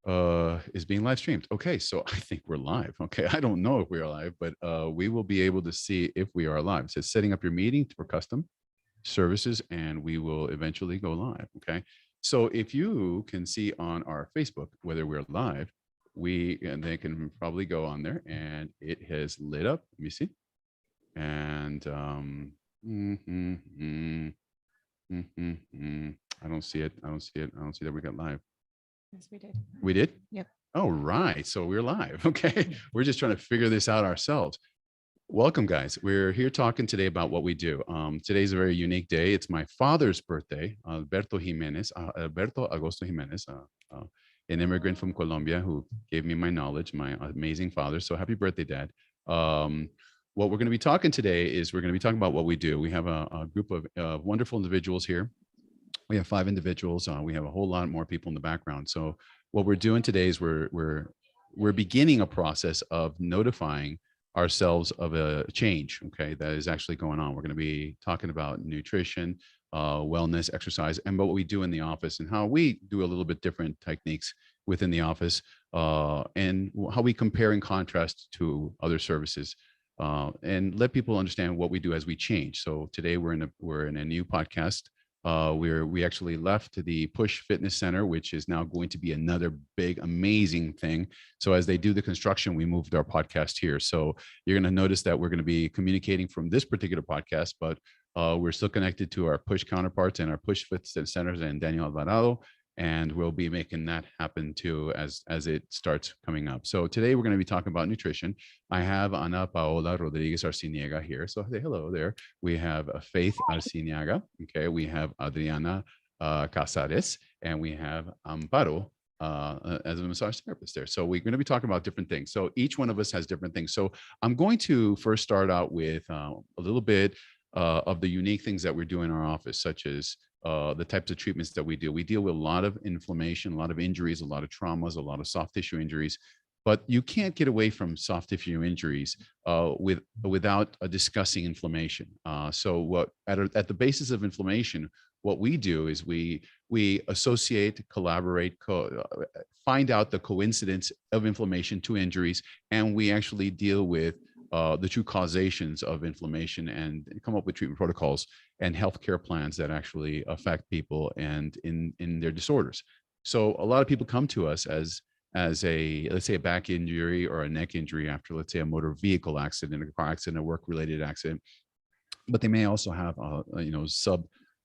is being live streamed. Okay, so I think we're live. Okay, I don't know if we are live, but we will be able to see if we are live. It says setting up your meeting for custom services, and we will eventually go live. Okay, so if you can see on our Facebook whether we're live, and they can probably go on there, and it has lit up. Let me see, and I don't see it. I don't see it. I don't see that we got live. Yes, we did. We did? Yep. Oh, right. So we're live. Okay. We're just trying to figure this out ourselves. Welcome, guys. We're here talking today about what we do. Today's a very unique day. It's my father's birthday, Alberto Agosto Jimenez, an immigrant from Colombia who gave me my knowledge, my amazing father. So happy birthday, Dad. What we're going to be talking today is we're going to be talking about what we do. We have a group of wonderful individuals here. We have 5 individuals. We have a whole lot more people in the background. So what we're doing today is we're beginning a process of notifying ourselves of a change, okay, that is actually going on. We're going to be talking about nutrition, wellness, exercise, and what we do in the office and how we do a little bit different techniques within the office, and how we compare and contrast to other services, and let people understand what we do as we change. So today we're in a new podcast. We actually left the Push Fitness Center, which is now going to be another big, amazing thing. So as they do the construction, we moved our podcast here. So you're going to notice that we're going to be communicating from this particular podcast, but we're still connected to our Push counterparts and our Push Fitness Centers and Daniel Alvarado. And we'll be making that happen too as it starts coming up. So today we're going to be talking about nutrition. I have Ana Paola Rodriguez Arciniega here. So say hello there. We have Faith Arciniega. Okay. We have Adriana Caceres, and we have Amparo as a massage therapist there. So we're going to be talking about different things. So each one of us has different things. So I'm going to first start out with a little bit of the unique things that we're doing in our office, such as the types of treatments that we do. We deal with a lot of inflammation, a lot of injuries, a lot of traumas, a lot of soft tissue injuries, but you can't get away from soft tissue injuries without discussing inflammation. So what at the basis of inflammation, what we do is we associate, collaborate, find out the coincidence of inflammation to injuries, and we actually deal with the true causations of inflammation and come up with treatment protocols and healthcare plans that actually affect people and in their disorders. So a lot of people come to us as a, let's say, a back injury or a neck injury after, let's say, a motor vehicle accident, a car accident, a work-related accident, but they may also have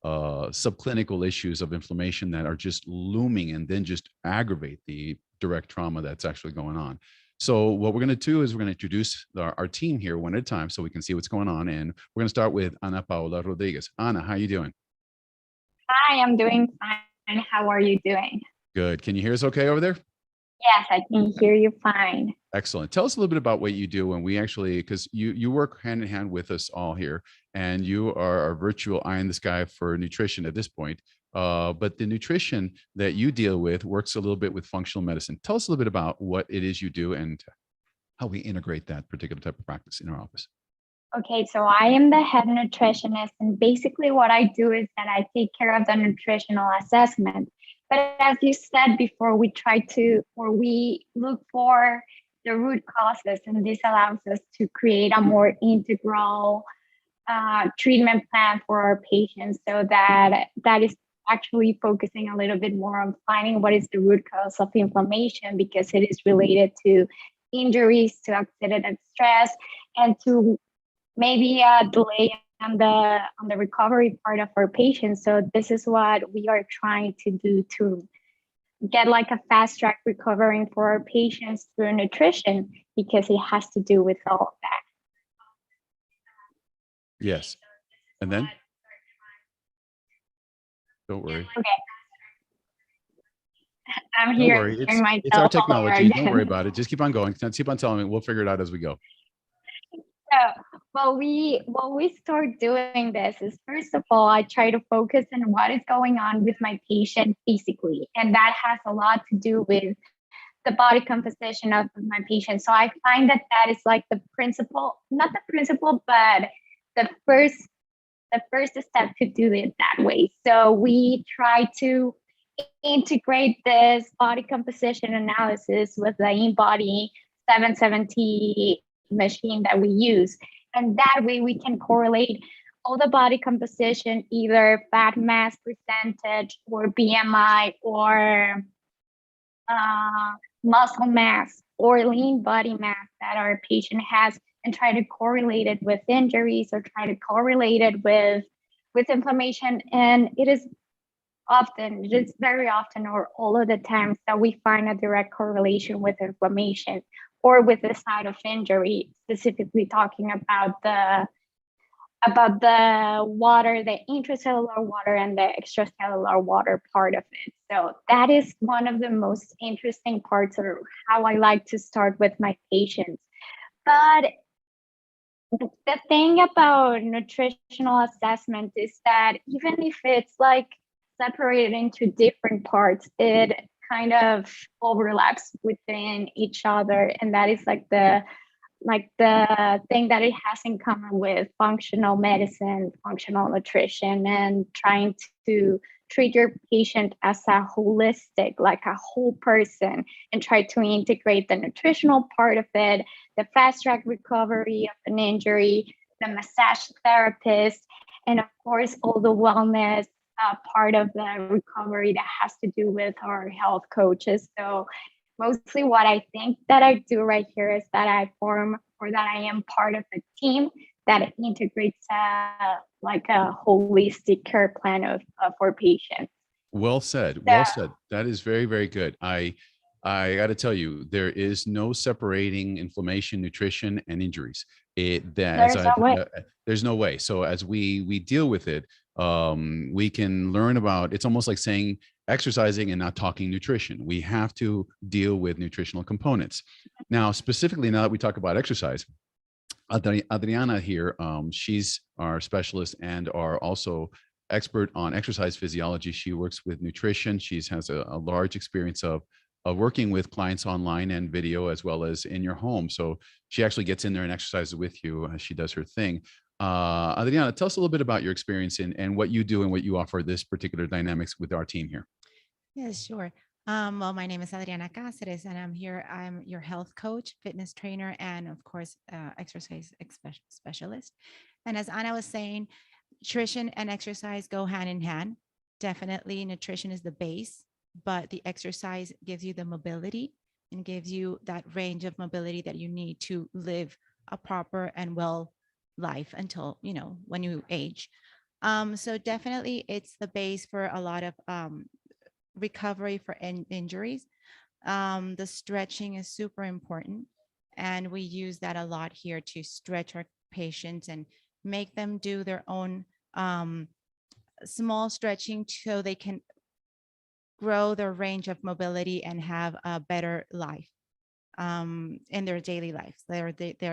subclinical issues of inflammation that are just looming and then just aggravate the direct trauma that's actually going on. So what we're going to do is we're going to introduce our team here one at a time so we can see what's going on. And we're going to start with Ana Paola Rodriguez. Ana, how are you doing? Hi, I'm doing fine. How are you doing? Good. Can you hear us okay over there? Yes, I can hear you fine. Excellent. Tell us a little bit about what you do when we actually, because you work hand in hand with us all here, and you are our virtual eye in the sky for nutrition at this point. But the nutrition that you deal with works a little bit with functional medicine. Tell us a little bit about what it is you do and how we integrate that particular type of practice in our office. Okay, so I am the head nutritionist, and basically what I do is that I take care of the nutritional assessment. But as you said before, we look for the root causes, and this allows us to create a more integral treatment plan for our patients, so that is actually focusing a little bit more on finding what is the root cause of inflammation, because it is related to injuries, to oxidative stress, and to maybe a delay on the recovery part of our patients. So this is what we are trying to do to get like a fast track recovering for our patients through nutrition, because it has to do with all of that. Yes. And then? Don't worry. Okay. I'm here. Don't worry. It's our technology. Don't worry about it. Just keep on going. Keep on telling me. We'll figure it out as we go. So, what we start doing this is, first of all, I try to focus on what is going on with my patient physically. And that has a lot to do with the body composition of my patient. So I find that is like the principle, not the principle, but the first step to do it that way. So we try to integrate this body composition analysis with the InBody 770 machine that we use. And that way we can correlate all the body composition, either fat mass percentage or BMI or muscle mass or lean body mass that our patient has, and try to correlate it with injuries or try to correlate it with inflammation. And it is very often or all of the times that we find a direct correlation with inflammation or with the site of injury, specifically talking about the water, the intracellular water and the extracellular water part of it. So that is one of the most interesting parts, or how I like to start with my patients. But the thing about nutritional assessment is that even if it's like separated into different parts, it kind of overlaps within each other. And that is like the thing that it has in common with functional medicine, functional nutrition, and trying to treat your patient as a holistic, like a whole person, and try to integrate the nutritional part of it, the fast track recovery of an injury, the massage therapist, and of course, all the wellness part of the recovery that has to do with our health coaches. So mostly what I think that I do right here is that I am part of a team that integrates like a holistic care plan of for patients. Well said. Well said. That is very, very good. I got to tell you, there is no separating inflammation, nutrition, and injuries. There's no way. So as we deal with it, we can learn about. It's almost like saying exercising and not talking nutrition. We have to deal with nutritional components. Now, specifically, now that we talk about exercise, Adriana here, she's our specialist and are also expert on exercise physiology. She works with nutrition. She has a large experience of working with clients online and video, as well as in your home. So she actually gets in there and exercises with you as she does her thing. Adriana, tell us a little bit about your experience and what you do and what you offer this particular dynamics with our team here. Yes, sure. Well, my name is Adriana Caceres, and I'm here. I'm your health coach, fitness trainer, and of course, exercise specialist. And as Ana was saying, nutrition and exercise go hand in hand. Definitely, nutrition is the base, but the exercise gives you the mobility and gives you that range of mobility that you need to live a proper and well life until, when you age. So definitely, it's the base for a lot of recovery for injuries. The stretching is super important, and we use that a lot here to stretch our patients and make them do their own small stretching so they can grow their range of mobility and have a better life in their daily lives, their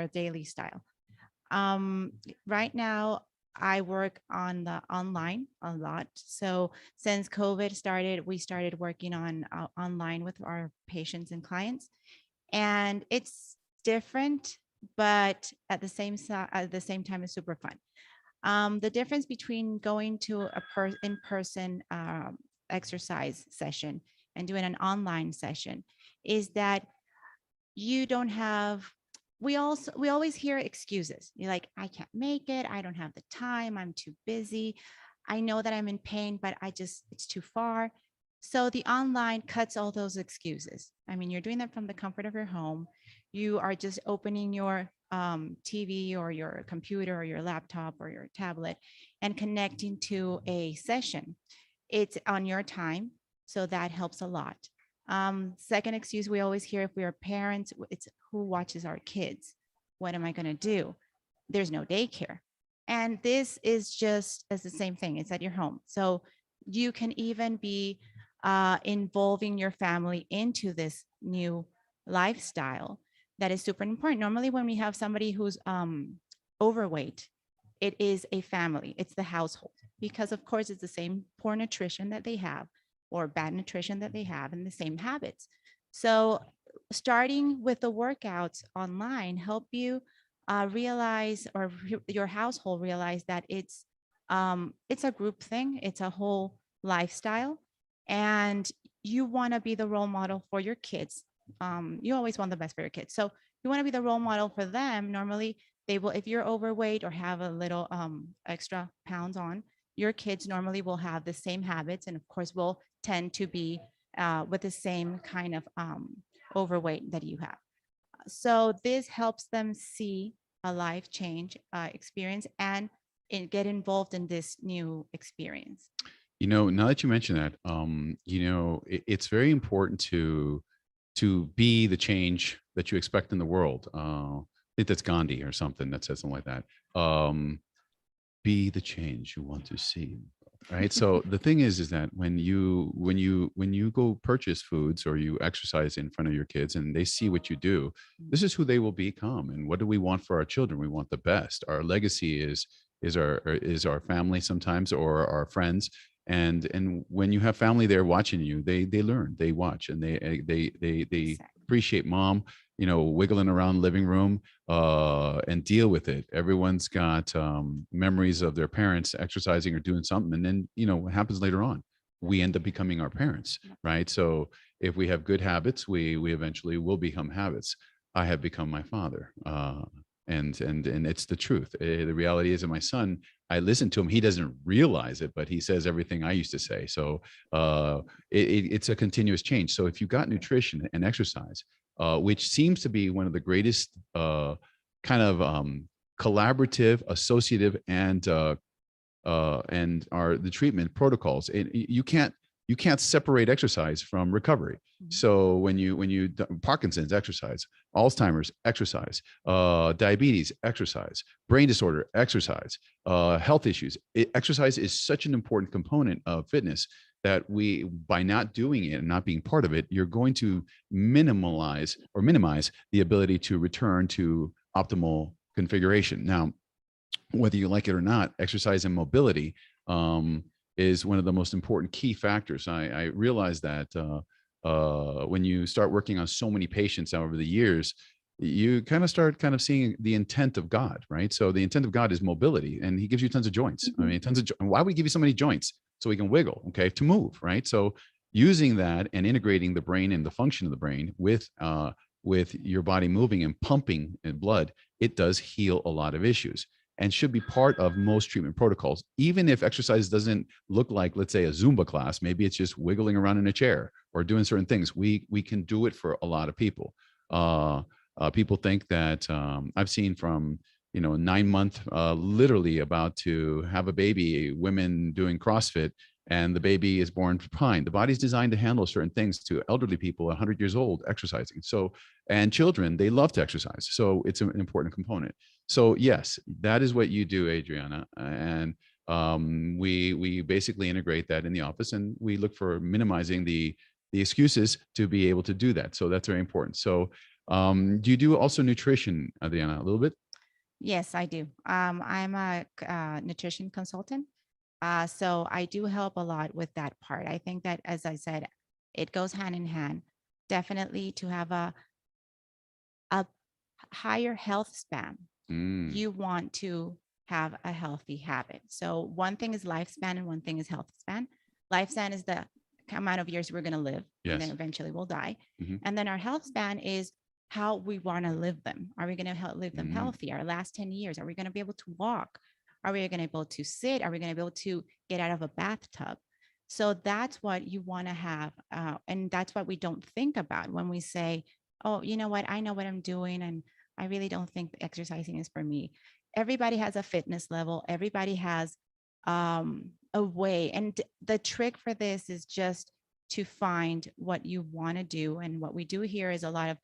daily style. Right now, I work on the online a lot. So since COVID started, we started working on online with our patients and clients, and it's different, but at the same time, it's super fun. The difference between going to a in-person exercise session and doing an online session is that you don't have. We always hear excuses. You're like, I can't make it. I don't have the time. I'm too busy. I know that I'm in pain, but it's too far. So the online cuts all those excuses. I mean, you're doing that from the comfort of your home. You are just opening your TV or your computer or your laptop or your tablet and connecting to a session. It's on your time. So that helps a lot. Second excuse we always hear if we are parents, it's who watches our kids? What am I going to do? There's no daycare. And this is just as the same thing. It's at your home. So you can even be involving your family into this new lifestyle that is super important. Normally, when we have somebody who's overweight, it is a family. It's the household, because of course it's the same poor nutrition that they have or bad nutrition that they have and the same habits. So starting with the workouts online help you realize, or your household realize, that it's a group thing. It's a whole lifestyle. and you want to be the role model for your kids. You always want the best for your kids. So you want to be the role model for them. Normally they will, if you're overweight or have a little extra pounds on, your kids normally will have the same habits, and of course will tend to be with the same kind of overweight that you have. So this helps them see a life change experience and get involved in this new experience. You know, now that you mention that, you know, it's very important to be the change that you expect in the world. I think that's Gandhi or something that says something like that. Be the change you want to see. Right. So the thing is that when you go purchase foods or you exercise in front of your kids and they see what you do, this is who they will become. And what do we want for our children? We want the best. Our legacy is our family sometimes, or our friends. And when you have family there watching you, they learn, they watch, and they appreciate mom, you know, wiggling around living room and deal with it. Everyone's got memories of their parents exercising or doing something. And then, you know, what happens later on, we end up becoming our parents, right? So if we have good habits, we eventually will become habits. I have become my father. And it's the truth. The reality is that my son, I listen to him. He doesn't realize it, but he says everything I used to say. So it's a continuous change. So if you got nutrition and exercise, which seems to be one of the greatest kind of collaborative, associative, and the treatment protocols. You can't separate exercise from recovery. So when you Parkinson's, exercise; Alzheimer's, exercise; diabetes, exercise; brain disorder, exercise; health issues. Exercise is such an important component of fitness that by not doing it and not being part of it, you're going to minimize the ability to return to optimal configuration. Now, whether you like it or not, exercise and mobility is one of the most important key factors. I realize that when you start working on so many patients over the years, you start seeing the intent of God, right? So the intent of God is mobility, and he gives you tons of joints. I mean, why would he give you so many joints? So we can wiggle, okay, to move, right? So using that and integrating the brain and the function of the brain with your body moving and pumping blood, it does heal a lot of issues and should be part of most treatment protocols. Even if exercise doesn't look like, let's say, a Zumba class, maybe it's just wiggling around in a chair or doing certain things. We can do it for a lot of people. People think that I've seen from 9-month, literally about to have a baby, women doing CrossFit, and the baby is born fine. The body's designed to handle certain things, to elderly people, 100 years old, exercising. So, and children, they love to exercise. So it's an important component. So yes, that is what you do, Adriana. And we basically integrate that in the office, and we look for minimizing the excuses to be able to do that. So that's very important. So do you do also nutrition, Adriana, a little bit? Yes, I do. I'm a nutrition consultant. So I do help a lot with that part. I think that, as I said, it goes hand in hand. Definitely to have a higher health span. You want to have a healthy habit. So one thing is lifespan and one thing is health span. Lifespan is the amount of years we're going to live, and then eventually we'll die. And then our health span is how we want to live them. Are we going to live them healthy? Our last 10 years, are we going to be able to walk? Are we going to be able to sit? Are we going to be able to get out of a bathtub? So that's what you want to have. And that's what we don't think about when we say, oh, you know what? I know what I'm doing, and I really don't think exercising is for me. Everybody has a fitness level. Everybody has a way. And the trick for this is just to find what you want to do. And what we do here is a lot of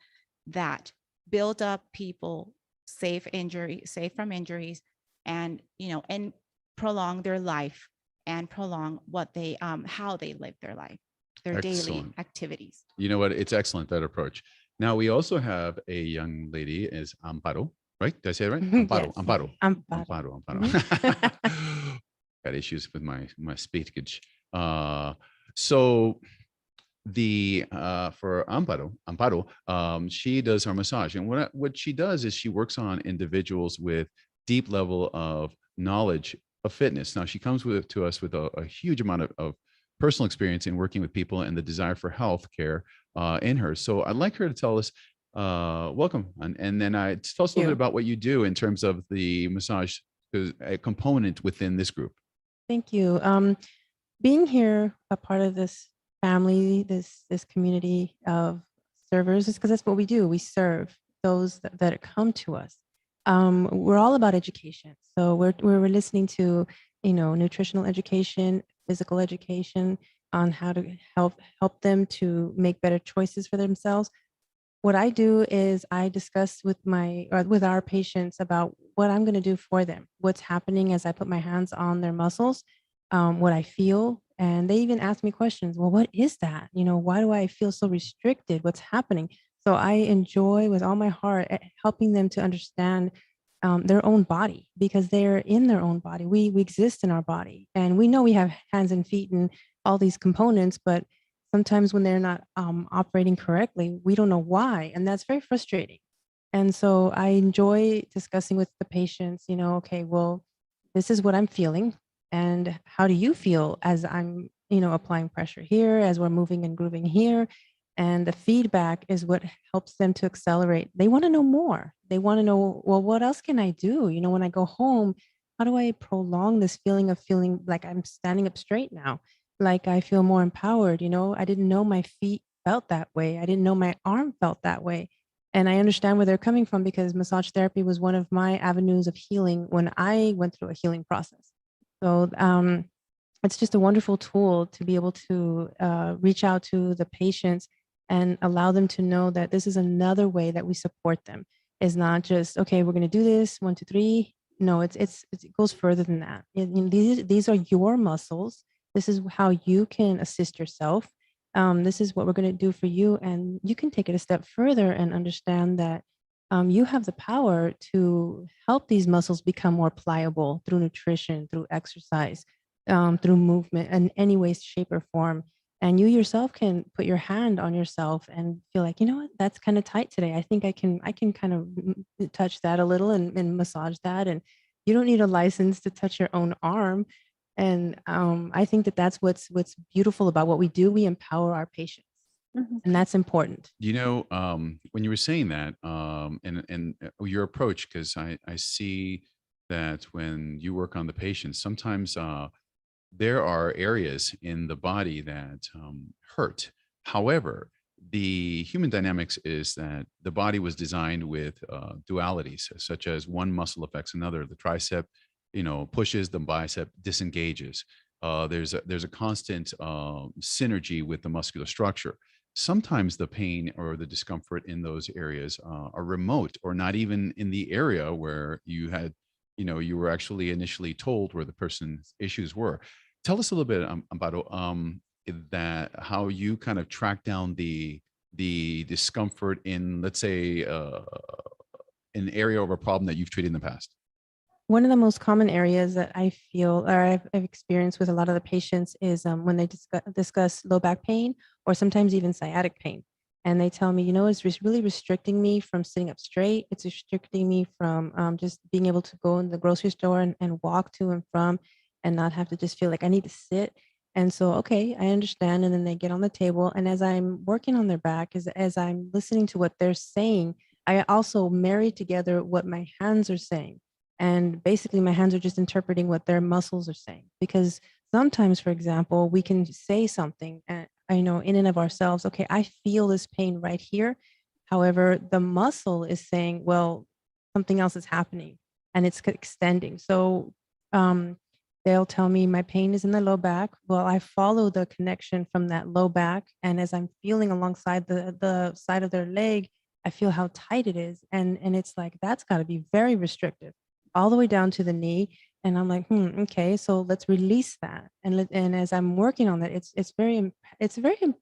that. Build up people safe from injuries, and and prolong their life and prolong what they how they live their life, their daily activities. You know what? It's excellent, that approach. Now we also have a young lady, is Amparo, right? Did I say it right? Amparo, Yes. Amparo. Got issues with my speakage. So for Amparo, she does her massage, and what she does is she works on individuals with deep level of knowledge of fitness. Now she comes to us with a huge amount of personal experience in working with people and the desire for health care in her. So I'd like her to tell us, welcome, and then tell us a little bit about what you do in terms of the massage a component within this group. Thank you. Being here, a part of this family, this community of servers, is because that's what we do. We serve those that come to us. We're all about education. So we're listening to, nutritional education, physical education on how to help them to make better choices for themselves. What I do is I discuss with our patients about what I'm going to do for them, what's happening as I put my hands on their muscles, what I feel. And they even ask me questions. Well, what is that? Why do I feel so restricted? What's happening? So I enjoy with all my heart helping them to understand their own body, because they're in their own body. We exist in our body, and we know we have hands and feet and all these components, but sometimes when they're not operating correctly, we don't know why. And that's very frustrating. And so I enjoy discussing with the patients, okay, well, this is what I'm feeling. And how do you feel as I'm, applying pressure here, as we're moving and grooving here? And the feedback is what helps them to accelerate. They want to know more. They want to know, well, what else can I do? When I go home, how do I prolong this feeling of feeling like I'm standing up straight now? Like I feel more empowered. I didn't know my feet felt that way. I didn't know my arm felt that way. And I understand where they're coming from, because massage therapy was one of my avenues of healing when I went through a healing process. So it's just a wonderful tool to be able to reach out to the patients and allow them to know that this is another way that we support them. It's not just, okay, we're going to do this 1, 2, 3. No, it goes further than that. These are your muscles. This is how you can assist yourself. This is what we're going to do for you. And you can take it a step further and understand that you have the power to help these muscles become more pliable through nutrition, through exercise, through movement in any way, shape, or form. And you yourself can put your hand on yourself and feel like, what, that's kind of tight today. I think I can kind of touch that a little and massage that. And you don't need a license to touch your own arm. And I think that that's what's beautiful about what we do. We empower our patients. Mm-hmm. And that's important. When you were saying that, and your approach, because I see that when you work on the patients, sometimes there are areas in the body that hurt. However, the human dynamics is that the body was designed with dualities, such as one muscle affects another. The tricep, pushes, the bicep disengages. There's a constant synergy with the muscular structure. Sometimes the pain or the discomfort in those areas are remote, or not even in the area where you had, you were actually initially told where the person's issues were. Tell us a little bit, Amparo, that how you kind of track down the discomfort in, let's say, an area of a problem that you've treated in the past. One of the most common areas that I feel, or I've experienced with a lot of the patients, is when they discuss low back pain, or sometimes even sciatic pain. And they tell me, it's really restricting me from sitting up straight. It's restricting me from just being able to go in the grocery store and walk to and from, and not have to just feel like I need to sit. And so, okay, I understand. And then they get on the table. And as I'm working on their back, as I'm listening to what they're saying, I also marry together what my hands are saying. And basically my hands are just interpreting what their muscles are saying. Because sometimes, for example, we can say something and in and of ourselves, okay, I feel this pain right here. However, the muscle is saying, well, something else is happening and it's extending. So they'll tell me my pain is in the low back. Well, I follow the connection from that low back. And as I'm feeling alongside the side of their leg, I feel how tight it is. And it's like, that's got to be very restrictive, all the way down to the knee. And I'm like, okay, so let's release that. And as I'm working on that, it's very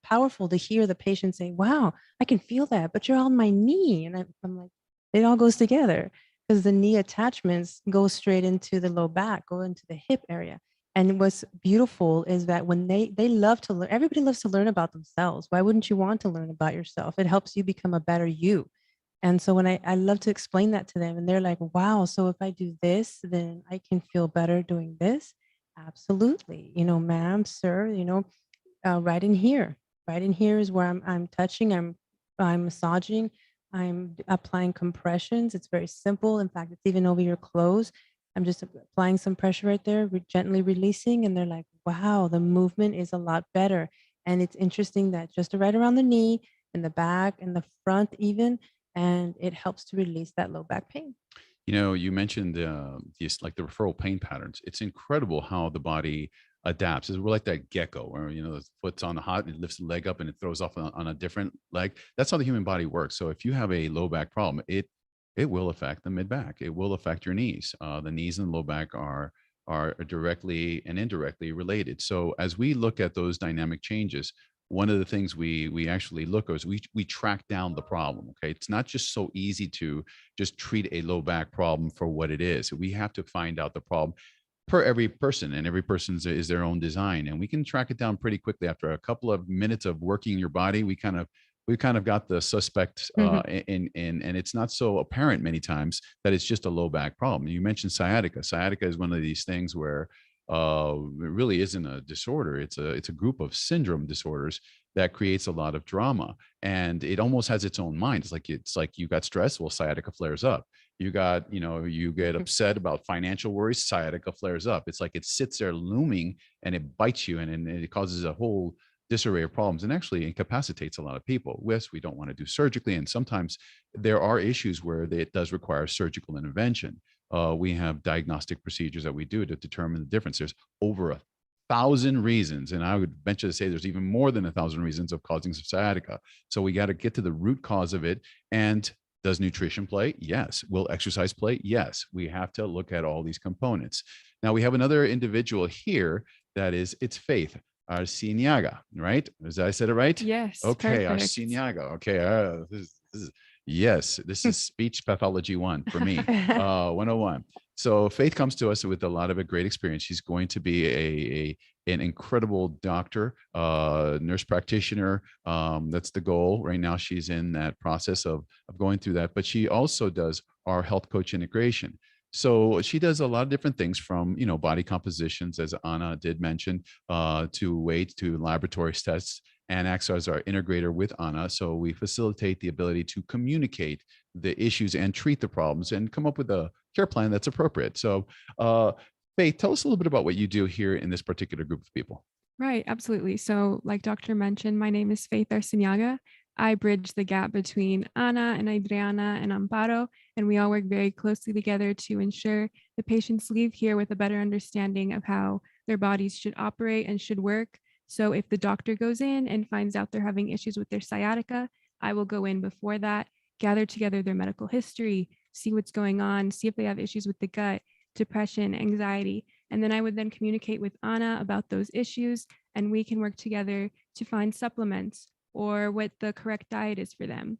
powerful to hear the patient say, wow, I can feel that, but you're on my knee. And I'm like, it all goes together, because the knee attachments go straight into the low back, go into the hip area. And what's beautiful is that when they love to learn, everybody loves to learn about themselves. Why wouldn't you want to learn about yourself? It helps you become a better you. And so when I love to explain that to them, and they're like, wow, so if I do this, then I can feel better doing this. Absolutely. Ma'am, sir, right in here. Right in here is where I'm touching, I'm massaging, I'm applying compressions. It's very simple. In fact, it's even over your clothes. I'm just applying some pressure right there, gently releasing, and they're like, wow, the movement is a lot better. And it's interesting that just right around the knee, in the back, in the front even, and it helps to release that low back pain. You know, you mentioned these like the referral pain patterns. It's incredible how the body adapts. We're like that gecko where, you know, the foot's on the hot, it lifts the leg up and it throws off on a different leg. That's how the human body works. So if you have a low back problem, it will affect the mid back. It will affect your knees. The knees and low back are directly and indirectly related. So as we look at those dynamic changes, one of the things we actually look at is we track down the problem. Okay, it's not just so easy to just treat a low back problem for what it is. We have to find out the problem per every person, and every person's is their own design, and we can track it down pretty quickly. After a couple of minutes of working your body, we kind of got the suspect and it's not so apparent many times that it's just a low back problem. You mentioned sciatica. Sciatica is one of these things where it really isn't a disorder. It's a group of syndrome disorders that creates a lot of drama, and it almost has its own mind. It's like you got stress, well, sciatica flares up. You get upset about financial worries, sciatica flares up. It's like it sits there looming and it bites you, and it causes a whole disarray of problems and actually incapacitates a lot of people. Yes, we don't want to do surgically, and sometimes there are issues where it does require surgical intervention. We have diagnostic procedures that we do to determine the difference. There's over 1,000 reasons, and I would venture to say there's even more than 1,000 reasons of causing sciatica. So we got to get to the root cause of it. And does nutrition play? Yes. Will exercise play? Yes. We have to look at all these components. Now we have another individual here it's Faith Arciniega, right? As I said it right? Yes. Okay, Perfect. Arciniega. Okay, this is speech pathology 1 for me, 101. So Faith comes to us with a lot of a great experience. She's going to be an incredible doctor, nurse practitioner. That's the goal. Right now, she's in that process of going through that, but she also does our health coach integration. So she does a lot of different things from, body compositions, as Ana did mention, to weight, to laboratory tests, and acts as our integrator with Ana. So we facilitate the ability to communicate the issues and treat the problems and come up with a care plan that's appropriate. So Faith, tell us a little bit about what you do here in this particular group of people. Right, absolutely. So like Dr. mentioned, my name is Faith Arciniega. I bridge the gap between Ana and Adriana and Amparo, and we all work very closely together to ensure the patients leave here with a better understanding of how their bodies should operate and should work. So if the doctor goes in and finds out they're having issues with their sciatica, I will go in before that, gather together their medical history, see what's going on, see if they have issues with the gut, depression, anxiety, and then I would then communicate with Ana about those issues, and we can work together to find supplements or what the correct diet is for them.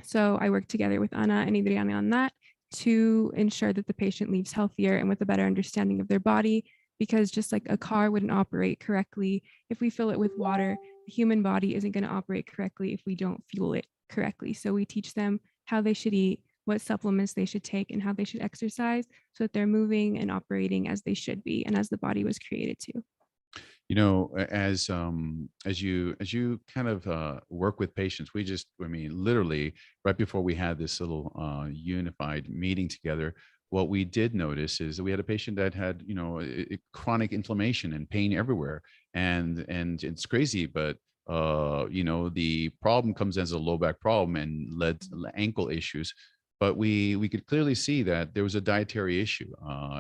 So I work together with Ana and Adriana on that to ensure that the patient leaves healthier and with a better understanding of their body, because just like a car wouldn't operate correctly if we fill it with water, the human body isn't going to operate correctly if we don't fuel it correctly. So we teach them how they should eat, what supplements they should take, and how they should exercise so that they're moving and operating as they should be and as the body was created to. As you kind of work with patients, literally right before we had this little unified meeting together, what we did notice is that we had a patient that had, chronic inflammation and pain everywhere. And it's crazy, but the problem comes as a low back problem and led to ankle issues. But we could clearly see that there was a dietary issue,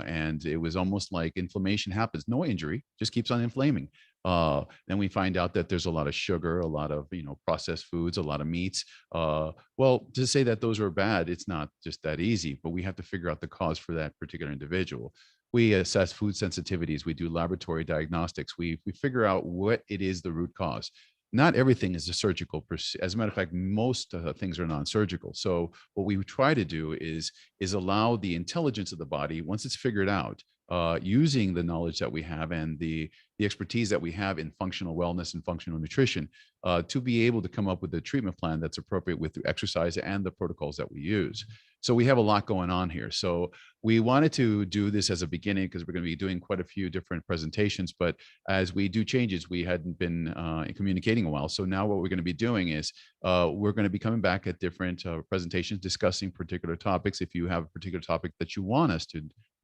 and it was almost like inflammation happens, no injury, just keeps on inflaming. Then we find out that there's a lot of sugar, a lot of processed foods, a lot of meats. Well, to say that those are bad, it's not just that easy. But we have to figure out the cause for that particular individual. We assess food sensitivities. We do laboratory diagnostics. We figure out what it is, the root cause. Not everything is a surgical. As a matter of fact, most things are non-surgical. So what we try to do is allow the intelligence of the body, once it's figured out, using the knowledge that we have and the the expertise that we have in functional wellness and functional nutrition to be able to come up with a treatment plan that's appropriate with the exercise and the protocols that we use. So we have a lot going on here. So we wanted to do this as a beginning because we're going to be doing quite a few different presentations. But as we do changes, we hadn't been communicating a while. So now what we're going to be doing is we're going to be coming back at different presentations discussing particular topics. If you have a particular topic that you want us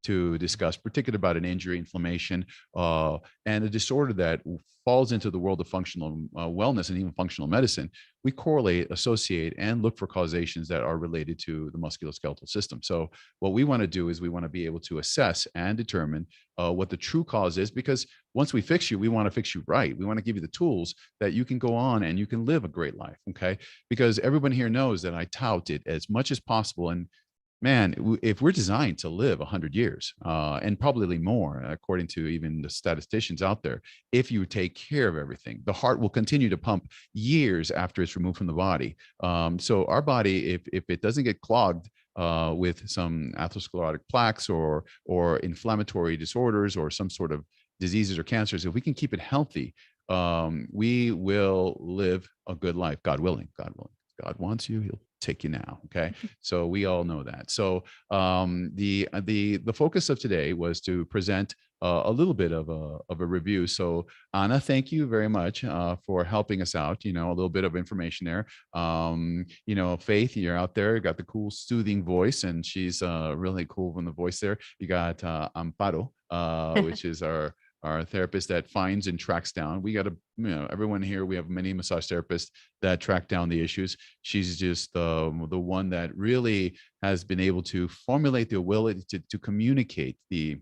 to discuss, particularly about an injury, inflammation, and a disorder that falls into the world of functional wellness and even functional medicine, we correlate, associate, and look for causations that are related to the musculoskeletal system. So what we want to do is we want to be able to assess and determine what the true cause is, because once we fix you, we want to fix you right. We want to give you the tools that you can go on and you can live a great life, okay? Because everyone here knows that I tout it as much as possible. And man, if we're designed to live 100 years and probably more, according to even the statisticians out there, if you take care of everything, the heart will continue to pump years after it's removed from the body. So our body, if it doesn't get clogged with some atherosclerotic plaques or inflammatory disorders or some sort of diseases or cancers, if we can keep it healthy, we will live a good life, God willing, God willing. God wants you, he'll take you now. Okay. So we all know that. So the focus of today was to present a little bit of a review. So Ana, thank you very much for helping us out. You know, a little bit of information there. You know, Faith, you're out there, you got the cool soothing voice, and she's really cool from the voice there. You got Amparo, which is our therapist that finds and tracks down. We got to, you know, everyone here, we have many massage therapists that track down the issues. She's just the one that really has been able to formulate the ability to communicate the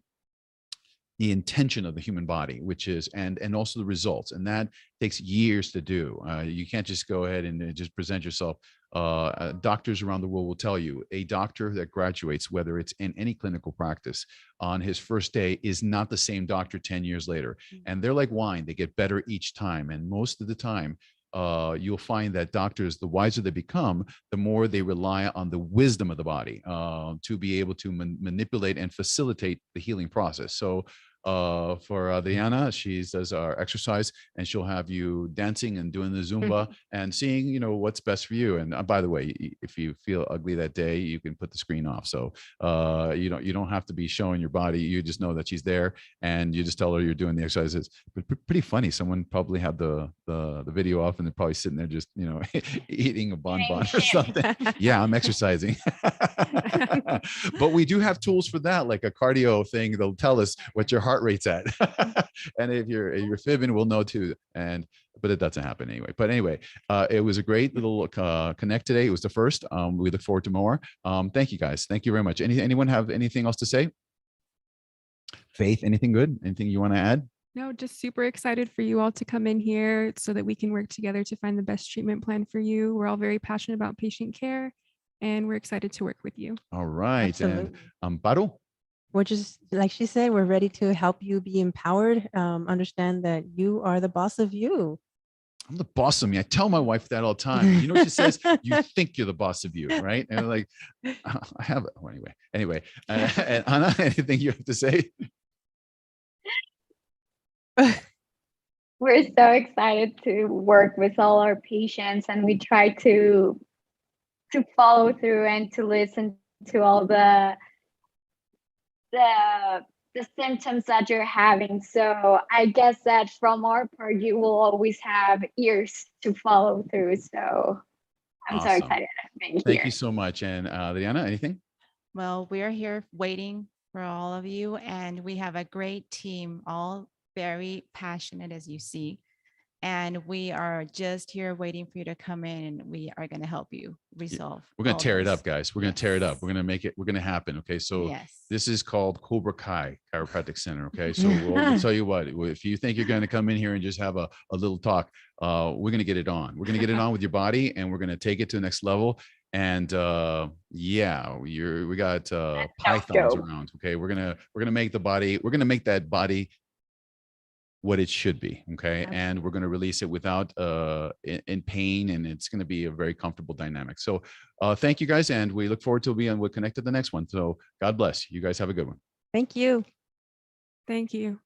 intention of the human body, which is, and also the results. And that takes years to do. You can't just go ahead and just present yourself. Doctors around the world will tell you a doctor that graduates, whether it's in any clinical practice, on his first day is not the same doctor 10 years later. And they're like wine, they get better each time. And most of the time, you'll find that doctors, the wiser they become, the more they rely on the wisdom of the body to be able to manipulate and facilitate the healing process. So for Adriana, she does our exercise, and she'll have you dancing and doing the Zumba and seeing, you know, what's best for you. And by the way, if you feel ugly that day, you can put the screen off. So you don't have to be showing your body. You just know that she's there, and you just tell her you're doing the exercises. But pretty funny. Someone probably had the video off, and they're probably sitting there just, you know, eating a bonbon or something. Yeah, I'm exercising. But we do have tools for that, like a cardio thing. They'll tell us what your heart rate's at. And if you're fibbing, we'll know too. But it doesn't happen anyway. But anyway, it was a great little connect today. It was the first. We look forward to more. Thank you guys. Thank you very much. Anyone have anything else to say? Faith, anything good? Anything you want to add? No, just super excited for you all to come in here so that we can work together to find the best treatment plan for you. We're all very passionate about patient care, and we're excited to work with you. All right. Absolutely. And Amparo? We're just, like she said, we're ready to help you be empowered. Understand that you are the boss of you. I'm the boss of me. I tell my wife that all the time. You know what she says? You think you're the boss of you, right? And I'm like, I have it. Well, anyway. And Ana, anything you have to say? We're so excited to work with all our patients, and we try to follow through and to listen to all the symptoms that you're having. So I guess that from our part, you will always have ears to follow through. So I'm so excited being here. Thank you so much. And Adriana, anything? Well, we are here waiting for all of you, and we have a great team, all very passionate, as you see. And we are just here waiting for you to come in, and we are going to help you resolve. We're going to tear it up, this. guys. We're going to tear it up. We're going to make it. We're going to happen. Okay. So this is called Cobra Chiropractic Center. Okay. So we'll tell you what, if you think you're going to come in here and just have a little talk, we're going to get it on. We're going to get it on with your body, and we're going to take it to the next level. And yeah, we got pythons around. Okay. We're going to make the body, we're going to make that body what it should be. Okay. Absolutely. And we're going to release it without in pain, and it's going to be a very comfortable dynamic. So thank you guys, and we look forward to being connected the next one. So God bless you guys. Have a good one. Thank you. Thank you.